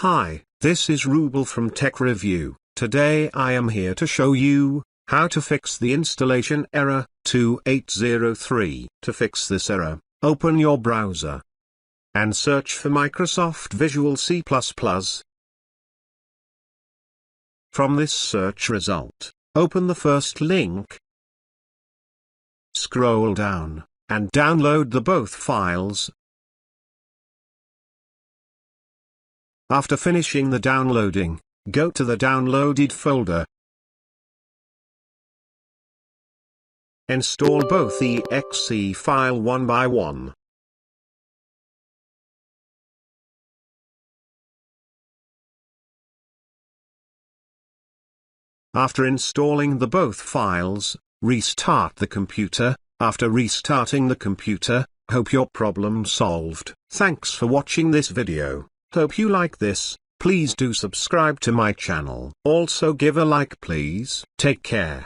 Hi, this is Rubel from Tech Review. Today I am here to show you how to fix the installation error 2803. To fix this error, open your browser and search for Microsoft Visual C++. From this search result, open the first link, scroll down, and download the both files. After finishing the downloading, go to the downloaded folder. Install both exe file one by one. After installing the both files, restart the computer. After restarting the computer, hope your problem solved. Thanks for watching this video. Hope you like this. Please do subscribe to my channel. Also give a like please. Take care.